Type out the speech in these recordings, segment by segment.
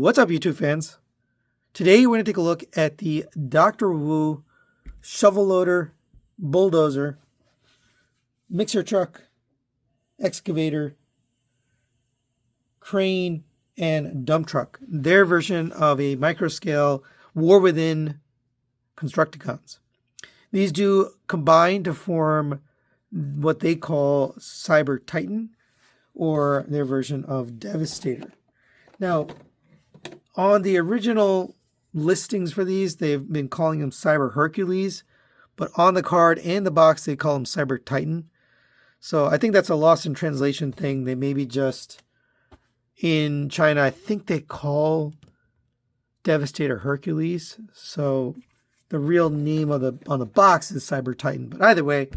What's up, YouTube fans? Today we're going to take a look at the Dr. Wu shovel loader, bulldozer, mixer truck, excavator, crane, and dump truck. Their version of a micro-scale war within Constructicons. These do combine to form what they call Cyber Titan, or their version of Devastator. Now, on the original listings for these, they've been calling them Cyber Hercules, but on the card and the box, they call them Cyber Titan. So I think that's a lost in translation thing. They maybe just, in China, I think they call Devastator Hercules. So the real name of on the box is Cyber Titan. But either way,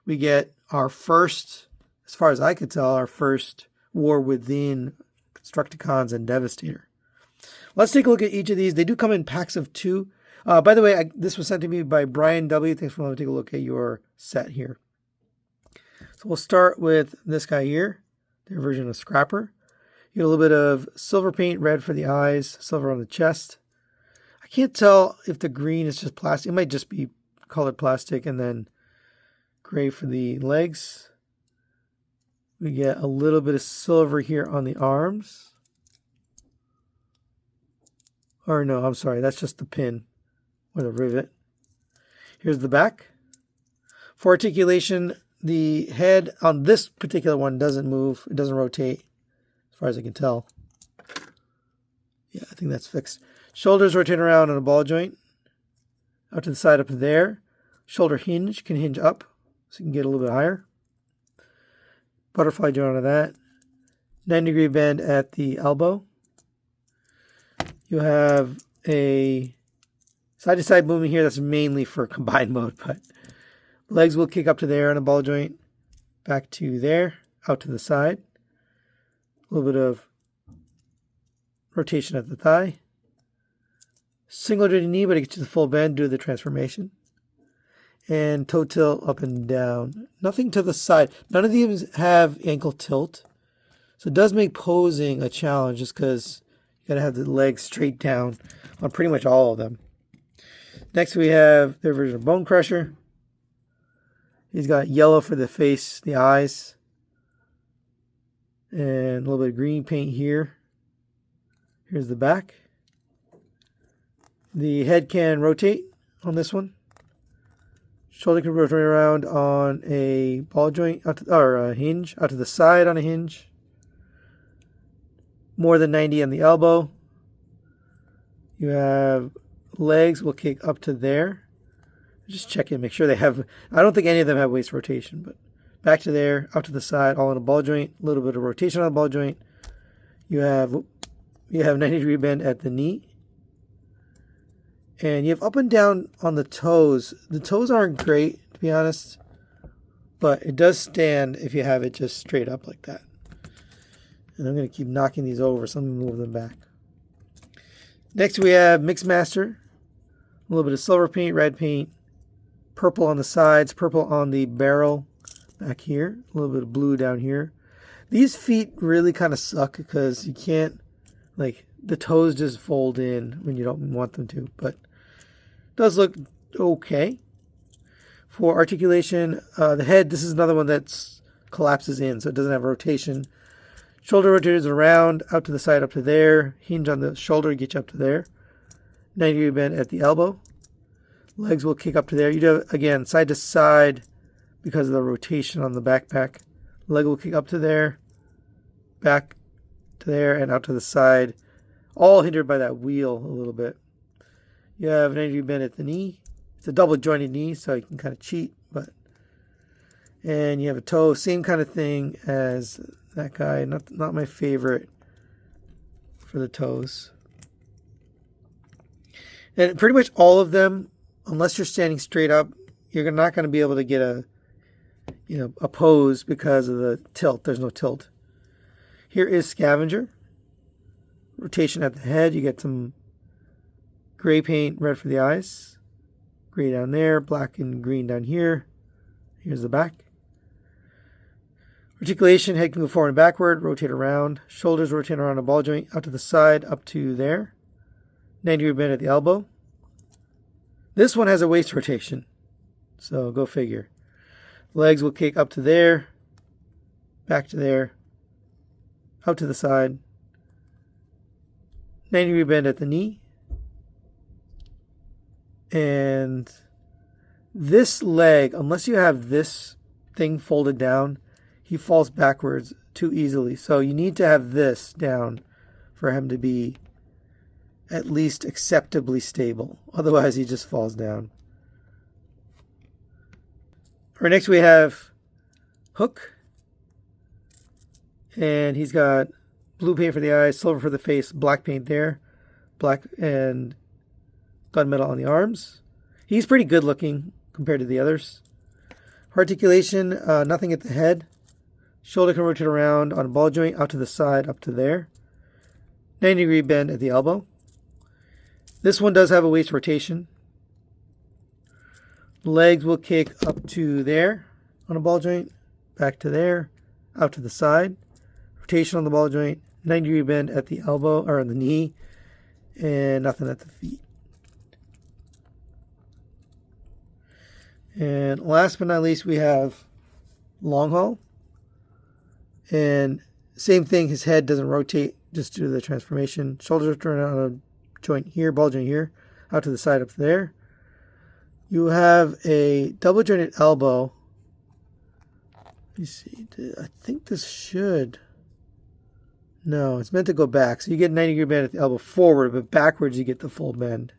we get our first, as far as I could tell, our first war within Constructicons and Devastator. Let's take a look at each of these. They do come in packs of 2. By the way, this was sent to me by Brian W. Thanks for letting me take a look at your set here. So we'll start with this guy here, their version of Scrapper. You get a little bit of silver paint, red for the eyes, silver on the chest. I can't tell if the green is just plastic. It might just be colored plastic, and then gray for the legs. We get a little bit of silver here on the arms. Or no, I'm sorry, that's just the pin or the rivet. Here's the back. For articulation, the head on this particular one doesn't move. It doesn't rotate, as far as I can tell. Yeah, I think that's fixed. Shoulders rotate around on a ball joint. Out to the side up there. Shoulder hinge can hinge up, so you can get a little bit higher. Butterfly joint on that. 90-degree bend at the elbow. You have a side-to-side movement here that's mainly for combined mode, but legs will kick up to there on a ball joint, back to there, out to the side. A little bit of rotation at the thigh. Single jointed knee, but it gets you the full bend due to the transformation. And toe tilt up and down. Nothing to the side. None of these have ankle tilt. So it does make posing a challenge just because you got to have the legs straight down on pretty much all of them. Next we have their version of Bone Crusher. He's got yellow for the face, the eyes. And a little bit of green paint here. Here's the back. The head can rotate on this one. Shoulder can rotate around on a ball joint, or a hinge, out to the side on a hinge. More than 90 on the elbow. You have legs will kick up to there. Just check in, make sure they have, I don't think any of them have waist rotation, but back to there, out to the side, all in a ball joint, a little bit of rotation on the ball joint. You have 90-degree bend at the knee. And you have up and down on the toes. The toes aren't great, to be honest, but it does stand if you have it just straight up like that. And I'm going to keep knocking these over, so I'm going to move them back. Next we have Mixmaster. A little bit of silver paint, red paint, purple on the sides, purple on the barrel back here, a little bit of blue down here. These feet really kind of suck because you can't, like, the toes just fold in when you don't want them to, but does look okay. For articulation, the head, this is another one that collapses in, so it doesn't have rotation. Shoulder rotates around, out to the side, up to there. Hinge on the shoulder, get you up to there. 90-degree bend at the elbow. Legs will kick up to there. You do, again, side to side because of the rotation on the backpack. Leg will kick up to there, back to there, and out to the side. All hindered by that wheel a little bit. You have an 90-degree bend at the knee. It's a double jointed knee, so you can kind of cheat. And you have a toe, same kind of thing as that guy. Not my favorite for the toes. And pretty much all of them, unless you're standing straight up, you're not going to be able to get a pose because of the tilt. There's no tilt. Here is Scavenger. Rotation at the head. You get some gray paint, red for the eyes. Gray down there, black and green down here. Here's the back. Articulation, head can go forward and backward, rotate around. Shoulders rotate around a ball joint, out to the side, up to there. 90-degree bend at the elbow. This one has a waist rotation, so go figure. Legs will kick up to there, back to there, out to the side. 90-degree bend at the knee. And this leg, unless you have this thing folded down, he falls backwards too easily. So you need to have this down for him to be at least acceptably stable. Otherwise, he just falls down. All right, next we have Hook. And he's got blue paint for the eyes, silver for the face, black paint there, black and gunmetal on the arms. He's pretty good looking compared to the others. Articulation, nothing at the head. Shoulder can rotate around on a ball joint, out to the side, up to there. 90-degree bend at the elbow. This one does have a waist rotation. Legs will kick up to there on a ball joint, back to there, out to the side. Rotation on the ball joint, 90-degree bend at the elbow or the knee, and nothing at the feet. And last but not least, we have Long Haul. And same thing, his head doesn't rotate just due to the transformation. Shoulders turn on a joint here, ball joint here, out to the side up there. You have a double jointed elbow. Let me see. I think this should. No, it's meant to go back. So you get 90-degree bend at the elbow forward, but backwards you get the full bend.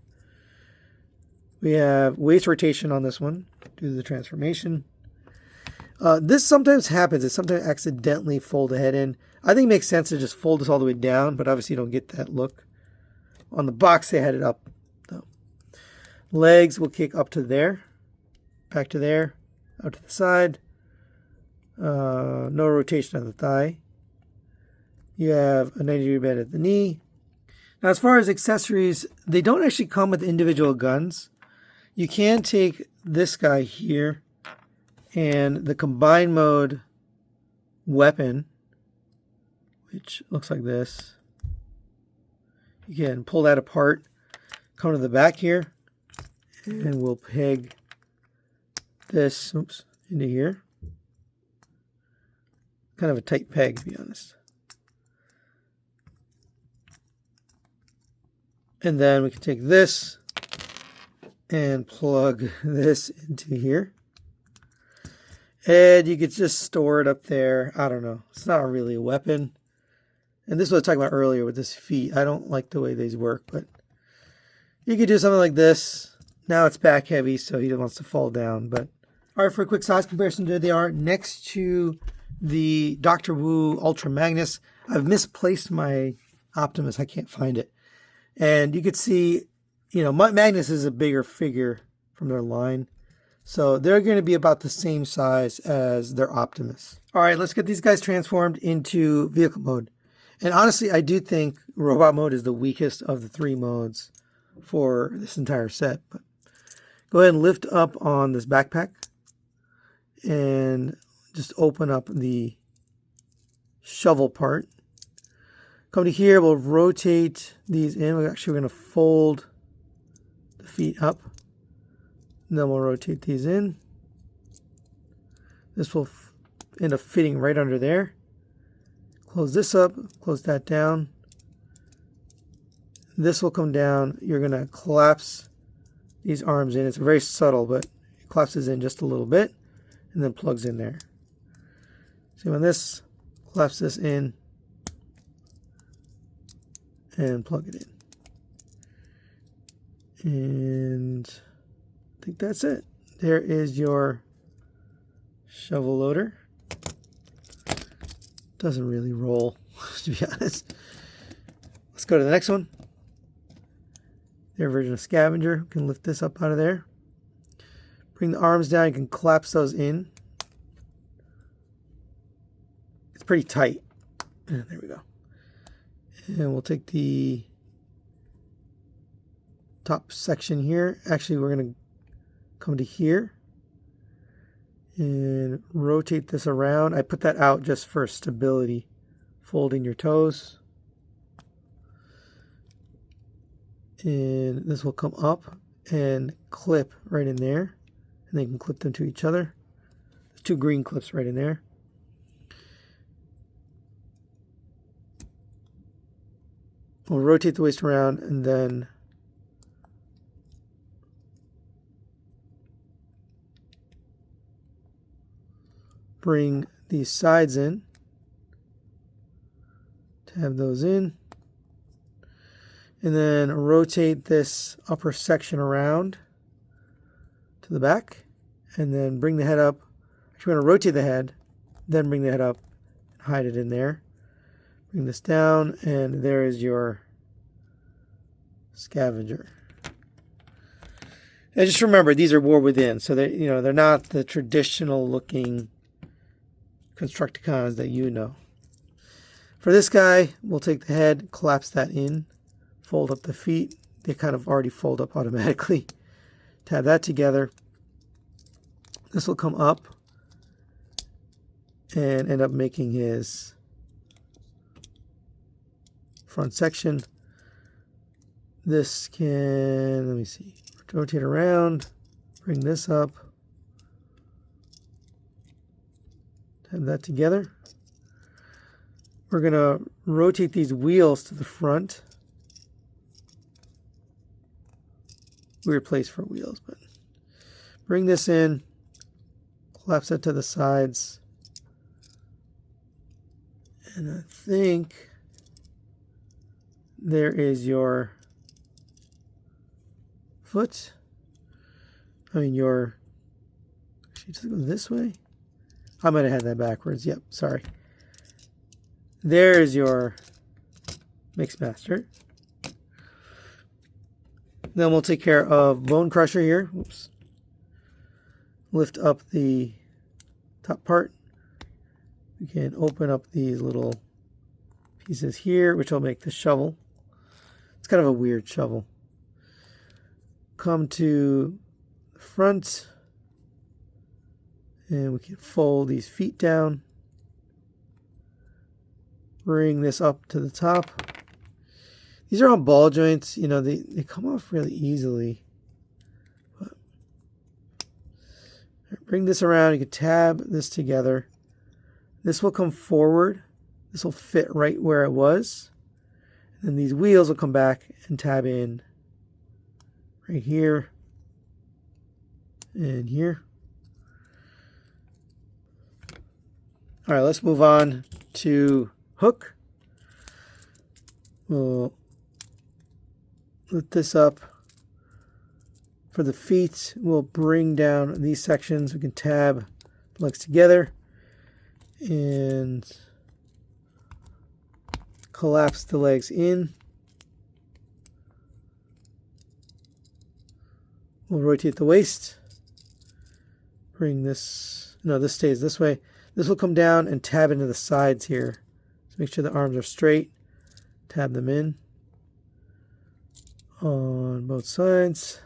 We have waist rotation on this one due to the transformation. This sometimes happens. It sometimes accidentally fold the head in. I think it makes sense to just fold this all the way down, but obviously you don't get that look. On the box, they had it up, though. Legs will kick up to there, back to there, out to the side. No rotation of the thigh. You have a 90-degree bend at the knee. Now, as far as accessories, they don't actually come with individual guns. You can take this guy here and the combined mode weapon, which looks like this. You can pull that apart, come to the back here, and we'll peg this into here. Kind of a tight peg, to be honest. And then we can take this and plug this into here. And you could just store it up there. I don't know. It's not really a weapon. And this is what I was talking about earlier with this feet. I don't like the way these work, but you could do something like this. Now it's back heavy, so he wants to fall down. But all right, for a quick size comparison, there they are next to the Dr. Wu Ultra Magnus. I've misplaced my Optimus. I can't find it. And you could see, you know, Magnus is a bigger figure from their line. So they're going to be about the same size as their Optimus. All right, let's get these guys transformed into vehicle mode. And honestly, I do think robot mode is the weakest of the three modes for this entire set. But go ahead and lift up on this backpack and just open up the shovel part. Come to here, we'll rotate these in. We're going to fold the feet up. And then we'll rotate these in. This will end up fitting right under there. Close this up, close that down. This will come down. You're going to collapse these arms in. It's very subtle, but it collapses in just a little bit and then plugs in there. See, when this, collapse this in and plug it in. And I think that's it. There is your shovel loader. Doesn't really roll, to be honest. Let's go to the next one. Their version of Scavenger. You can lift this up out of there. Bring the arms down. You can collapse those in. It's pretty tight. And there we go. And we'll take the top section here. Actually, we're going to come to here And rotate this around. I put that out just for stability. Folding your toes. And this will come up and clip right in there. And they can clip them to each other. There's 2 green clips right in there. We'll rotate the waist around and then bring these sides in. Tab those in. And then rotate this upper section around to the back. And then bring the head up. Actually, we're going to rotate the head, then bring the head up and hide it in there. Bring this down, and there is your scavenger. And just remember, these are war within, so they're not the traditional looking Constructicons that you know. For this guy, we'll take the head, collapse that in, fold up the feet. They kind of already fold up automatically. Tab that together. This will come up and end up making his front section. This can, let me see, rotate around, bring this up, tab that together. We're going to rotate these wheels to the front. Weird place for wheels, but bring this in, collapse it to the sides, and I think there is your foot. Actually, does it go this way? I might have had that backwards. Yep, sorry. There's your Mixmaster. Then we'll take care of Bone Crusher here. Oops. Lift up the top part. We can open up these little pieces here, which will make the shovel. It's kind of a weird shovel. Come to the front, and we can fold these feet down. Bring this up to the top. These are on ball joints. They come off really easily. But bring this around. You can tab this together. This will come forward. This will fit right where it was. And these wheels will come back and tab in right here and here. All right, let's move on to hook. We'll lift this up. For the feet, we'll bring down these sections. We can tab the legs together and collapse the legs in. We'll rotate the waist. Bring this, no, this stays this way. This will come down and tab into the sides here. So make sure the arms are straight. Tab them in on both sides.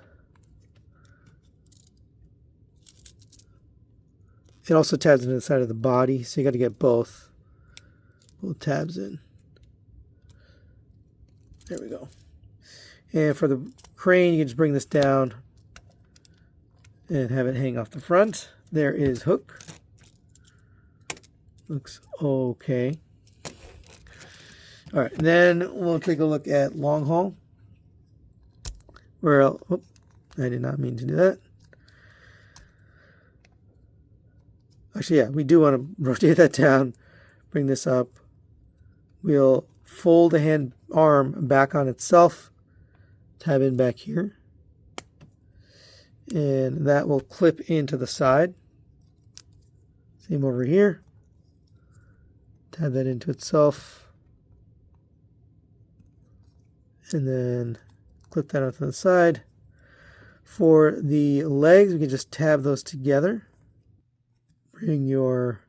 It also tabs into the side of the body, so you got to get both tabs in. There we go. And for the crane, you can just bring this down and have it hang off the front. There is hook. Looks okay. All right, then we'll take a look at long haul. I did not mean to do that. Actually, yeah, we do want to rotate that down, bring this up. We'll fold the hand arm back on itself, tab in back here, and that will clip into the side. Same over here. Tab that into itself, and then clip that onto the side. For the legs, we can just tab those together. Bring your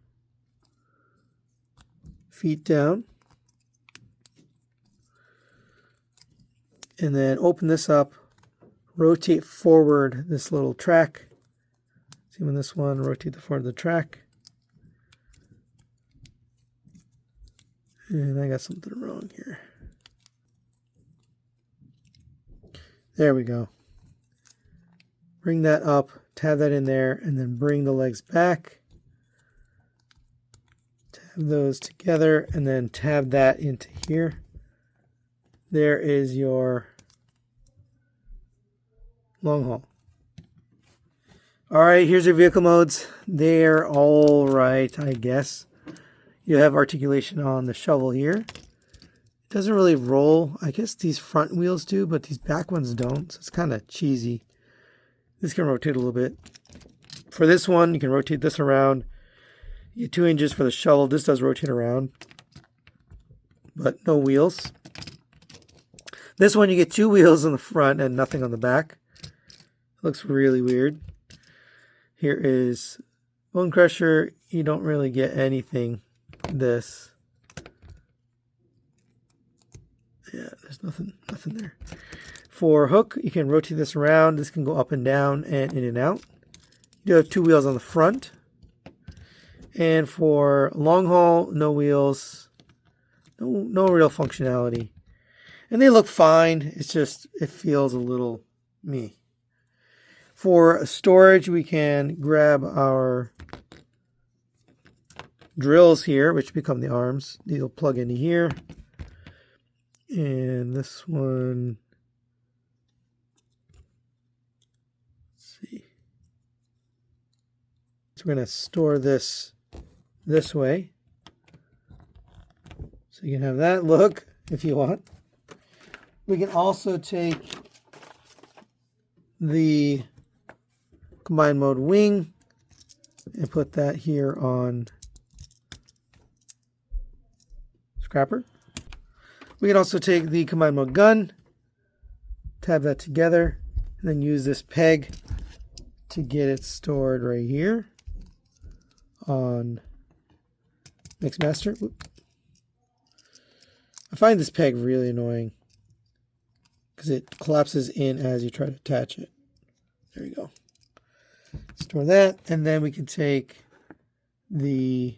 feet down. And then open this up. Rotate forward this little track. Same on this one, rotate the front of the track. And I got something wrong here. There we go. Bring that up, tab that in there, and then bring the legs back. Tab those together, and then tab that into here. There is your long haul. All right, here's your vehicle modes. They're all right, I guess. You have articulation on the shovel here. It doesn't really roll. I guess these front wheels do, but these back ones don't. So it's kind of cheesy. This can rotate a little bit. For this one, you can rotate this around. You get 2 inches for the shovel. This does rotate around, but no wheels. This one, you get 2 wheels on the front and nothing on the back. It looks really weird. Here is Bone Crusher. You don't really get anything. This. Yeah, there's nothing there. For hook, you can rotate this around. This can go up and down and in and out. You do have 2 wheels on the front. And for long haul, no wheels. No real functionality. And they look fine. It's just, it feels a little meh. For storage, we can grab our drills here, which become the arms. These will plug into here. And this one, let's see. So we're going to store this way. So you can have that look if you want. We can also take the combined mode wing and put that here on scrapper. We can also take the combined mode gun, tab that together, and then use this peg to get it stored right here on Mixmaster. I find this peg really annoying because it collapses in as you try to attach it. There you go. Store that, and then we can take the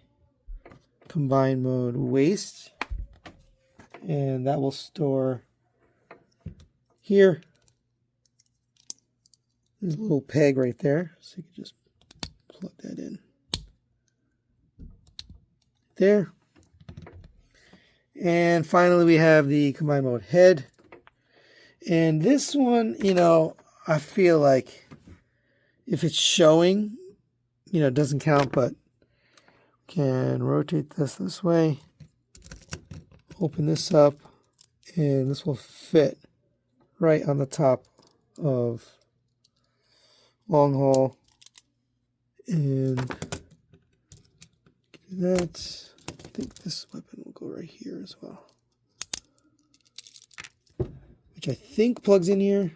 combined mode waste, and that will store here. There's a little peg right there, so you can just plug that in there. And finally, we have the combined mode head. And this one, I feel like if it's showing, it doesn't count, but can rotate this way, open this up, and this will fit right on the top of long haul. And that, I think this weapon will go right here as well, which I think plugs in here.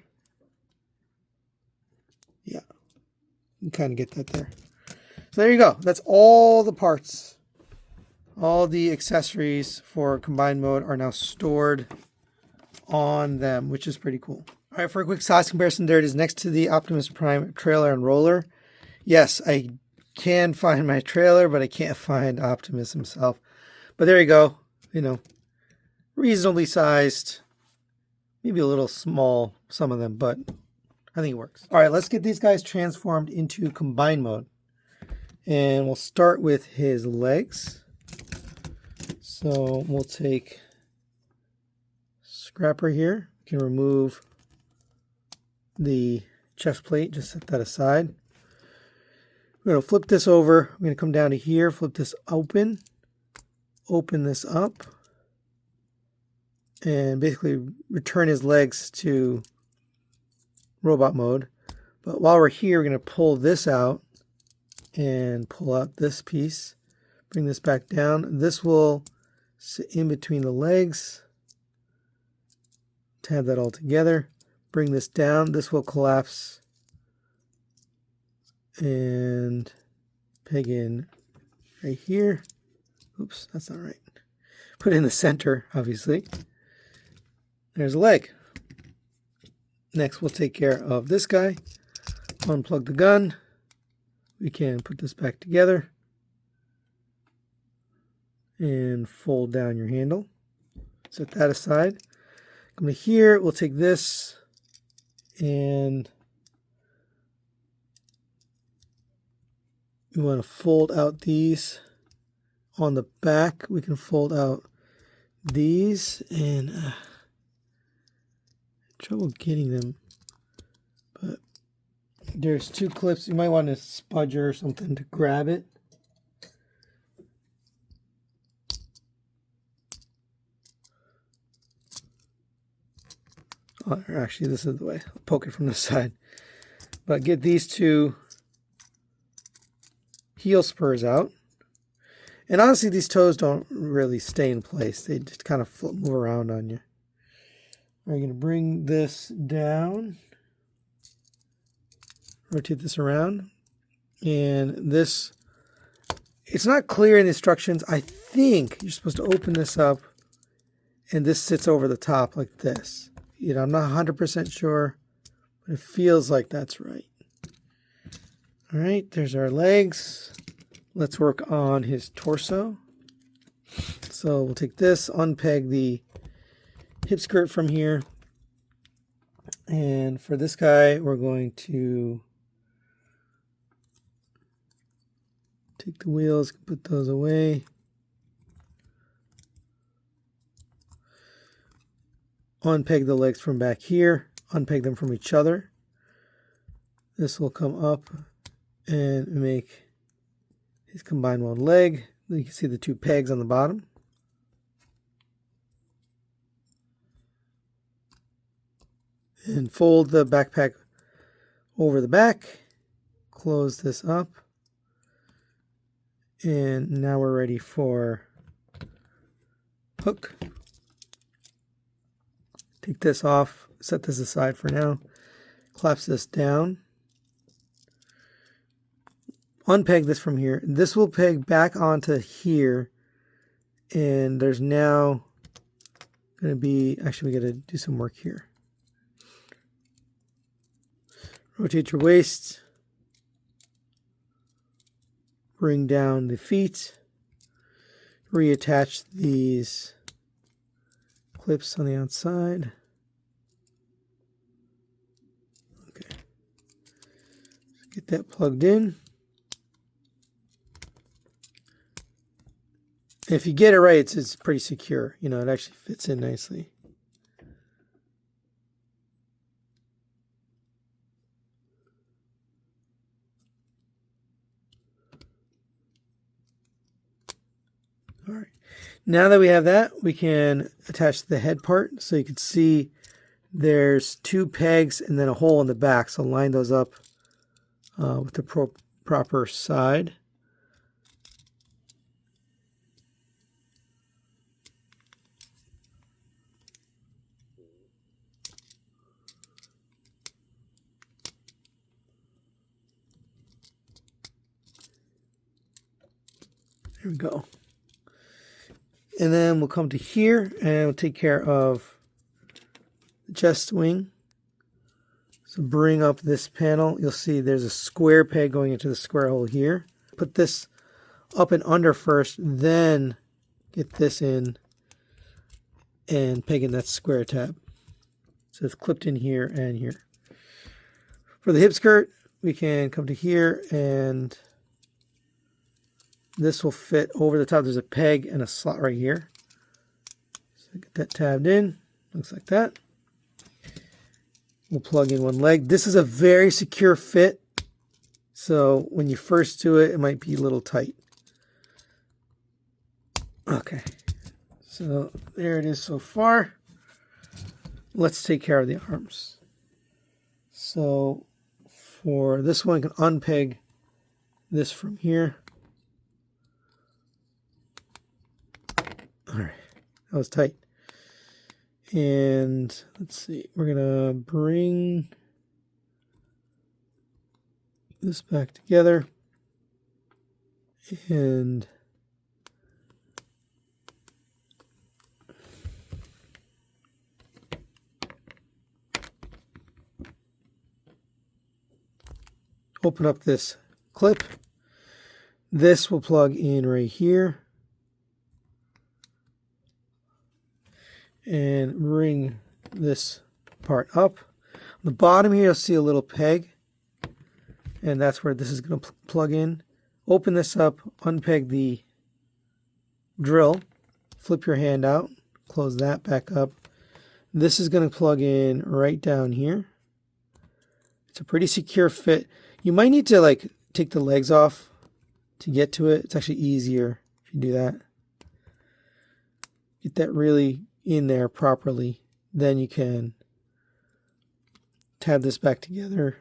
Yeah, you can kind of get that there. So there you go. That's all the parts. All the accessories for combined mode are now stored on them, which is pretty cool. All right, for a quick size comparison, there it is next to the Optimus Prime trailer and roller. Yes, I can find my trailer, but I can't find Optimus himself. But there you go. Reasonably sized. Maybe a little small, some of them, but I think it works. All right, let's get these guys transformed into combined mode. And we'll start with his legs. So we'll take scrapper here. We can remove the chest plate, just set that aside. We're going to flip this over. I'm going to come down to here, flip this open this up, and basically return his legs to robot mode. But while we're here, we're going to pull this out and pull out this piece, bring this back down. This will sit in between the legs. Tab that all together. Bring this down. This will collapse and peg in right here. Oops, that's not right. Put it in the center, obviously. There's a leg. Next, we'll take care of this guy. Unplug the gun. we can put this back together and fold down your handle. Set that aside. Come to here, we'll take this and we want to fold out these. On the back, we can fold out these, and trouble getting them, but there's two clips. You might want a spudger or something to grab it. Oh, actually, this is the way. I'll poke it from the side. But get these two heel spurs out. And honestly, these toes don't really stay in place. They just kind of move around on you. We're going to bring this down. Rotate this around. And this, it's not clear in the instructions. I think you're supposed to open this up and this sits over the top like this. You know, I'm not 100% sure, but it feels like that's right. All right, there's our legs. Let's work on his torso. So we'll take this, unpeg the hip skirt from here. And for this guy, we're going to take the wheels, put those away. Unpeg the legs from back here, unpeg them from each other. This will come up and make his combined one leg. You can see the two pegs on the bottom. And fold the backpack over the back. Close this up. And now we're ready for hook. Take this off, set this aside for now. Collapse this down. Unpeg this from here. This will peg back onto here. And there's now going to be, actually we got to do some work here. Rotate your waist. Bring down the feet. Reattach these clips on the outside. Okay. Get that plugged in. If you get it right, it's pretty secure. You know, it actually fits in nicely. All right. Now that we have that, we can attach the head part. So you can see there's two pegs and then a hole in the back. So line those up with the proper side. There we go. And then we'll come to here and we'll take care of the chest wing. So bring up this panel. You'll see there's a square peg going into the square hole here. Put this up and under first, then get this in and peg in that square tab. So it's clipped in here and here. For the hip skirt, we can come to here and this will fit over the top. There's a peg and a slot right here. So get that tabbed in. Looks like that. We'll plug in one leg. This is a very secure fit. So when you first do it, it might be a little tight. Okay. So there it is so far. Let's take care of the arms. So for this one, you can unpeg this from here. All right, that was tight. And let's see, we're gonna bring this back together and open up this clip. This will plug in right here. And bring this part up. On the bottom here, you'll see a little peg. And that's where this is going to plug in. Open this up, unpeg the drill, flip your hand out, close that back up. This is going to plug in right down here. It's a pretty secure fit. You might need to like take the legs off to get to it. It's actually easier if you do that. Get that really in there properly. Then you can tab this back together.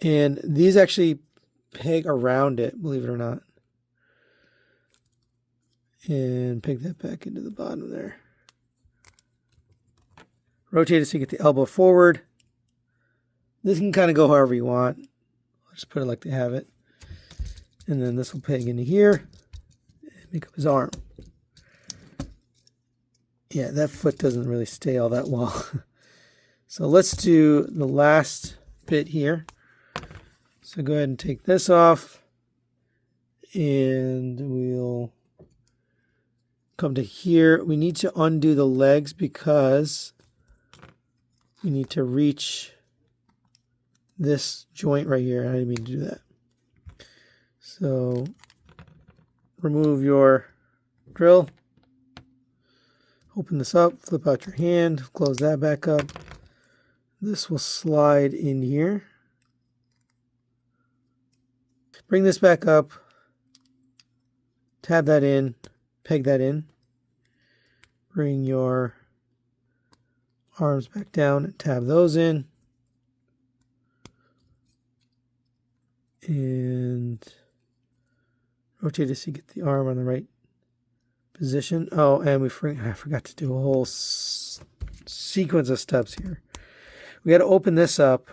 And these actually peg around it, believe it or not. And peg that back into the bottom there. Rotate it so you get the elbow forward. This can kind of go however you want. I'll just put it like they have it. And then this will peg into here and make up his arm. Yeah, that foot doesn't really stay all that well. So let's do the last bit here. So go ahead and take this off. And we'll come to here. We need to undo the legs because we need to reach this joint right here. I didn't mean to do that. So remove your drill. Open this up, flip out your hand, close that back up. This will slide in here. Bring this back up. Tab that in, peg that in. Bring your arms back down and tab those in. And rotate it so you get the arm on the right position. Oh, and I forgot to do a whole sequence of steps here. We got to open this up.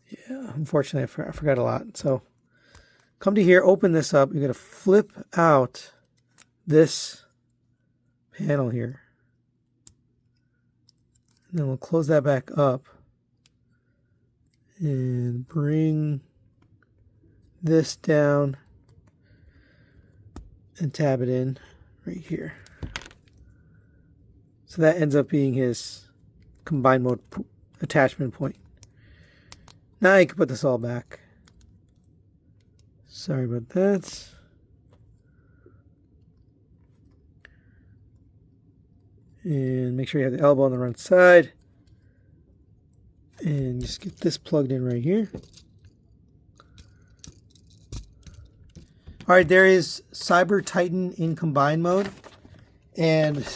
Yeah, unfortunately, I forgot a lot. So come to here, open this up. You're going to flip out this panel here. And then we'll close that back up. And bring this down and tab it in right here. So that ends up being his combined mode attachment point. Now you can put this all back. Sorry about that. And make sure you have the elbow on the front side. And just get this plugged in right here. All right, there is Cyber Titan in combined mode. And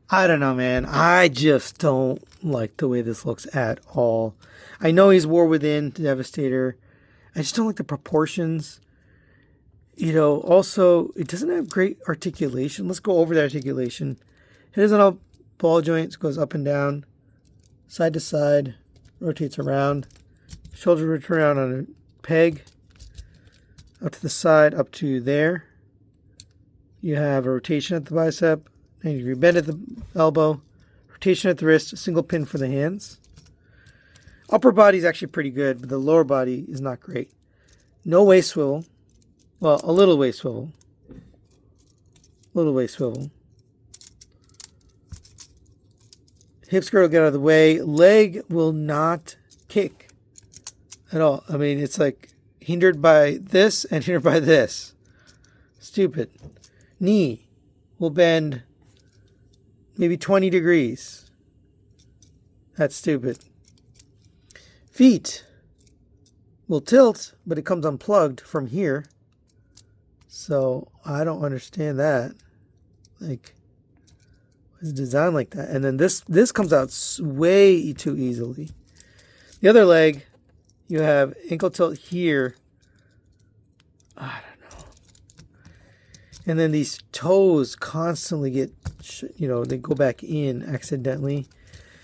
I don't know, man. I just don't like the way this looks at all. I know he's War Within, Devastator. I just don't like the proportions. You know, also, it doesn't have great articulation. Let's go over the articulation. It doesn't have ball joints, goes up and down, side to side, rotates around. Shoulder would turn around on a peg. Up to the side, up to there. You have a rotation at the bicep, 90-degree bend at the elbow, rotation at the wrist, a single pin for the hands. Upper body is actually pretty good, but the lower body is not great. No waist swivel. Well, a little waist swivel. Little waist swivel. Hip skirt will get out of the way. Leg will not kick at all. I mean, it's like hindered by this and hindered by this. Stupid. Knee will bend maybe 20 degrees. That's stupid. Feet will tilt, but it comes unplugged from here. So I don't understand that. Like, it's designed like that. And then this comes out way too easily. The other leg, you have ankle tilt here. I don't know. And then these toes constantly get, they go back in accidentally.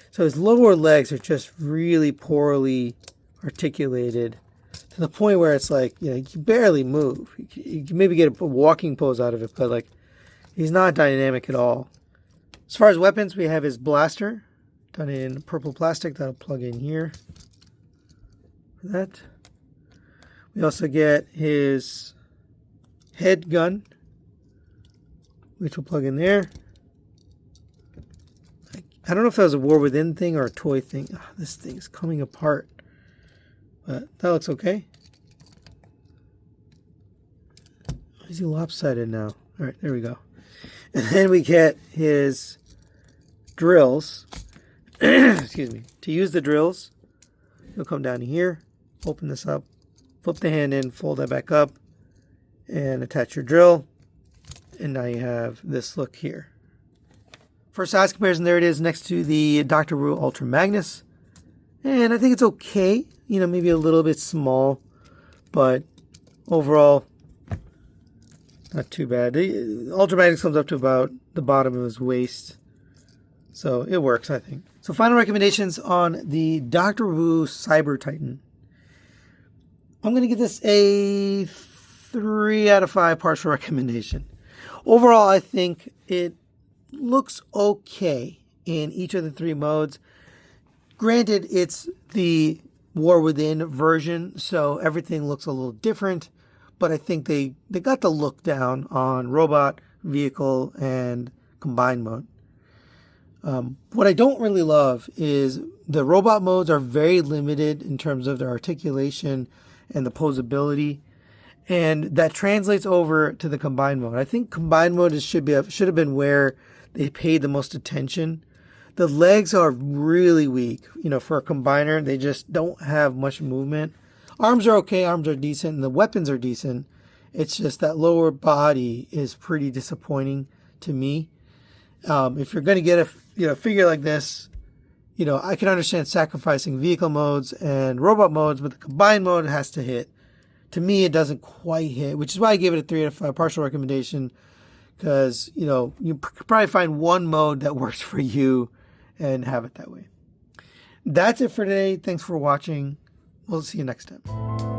So his lower legs are just really poorly articulated to the point where it's like, you can barely move. You can maybe get a walking pose out of it, but like, he's not dynamic at all. As far as weapons, we have his blaster done in purple plastic that'll plug in here. for that. We also get his head gun, which we'll plug in there. I don't know if that was a War Within thing or a toy thing. Oh, this thing's coming apart. But that looks okay. Why is he lopsided now? Alright, there we go. And then we get his drills. Excuse me. To use the drills, you'll come down here, open this up, flip the hand in, fold that back up, and attach your drill. And now you have this look here. For size comparison, there it is next to the Dr. Wu Ultra Magnus. And I think it's okay. You know, maybe a little bit small, but overall, not too bad. The Ultra Magnus comes up to about the bottom of his waist. So it works, I think. So final recommendations on the Dr. Wu Cyber Titan. I'm going to give this a 3 out of 5 partial recommendation. Overall, I think it looks okay in each of the 3 modes. Granted, it's the War Within version, so everything looks a little different, but I think they got the look down on robot, vehicle, and combined mode. What I don't really love is the robot modes are very limited in terms of their articulation and the posability, and that translates over to the combined mode. I think combined mode should have been where they paid the most attention. The legs are really weak. You know, for a combiner, they just don't have much movement. Arms are okay, arms are decent, and the weapons are decent. It's just that lower body is pretty disappointing to me. If you're going to get a figure like this, you know, I can understand sacrificing vehicle modes and robot modes, but the combined mode has to hit. To me, it doesn't quite hit, which is why I gave it a 3 out of 5 partial recommendation, because, you know, you could probably find one mode that works for you and have it that way. That's it for today. Thanks for watching. We'll see you next time.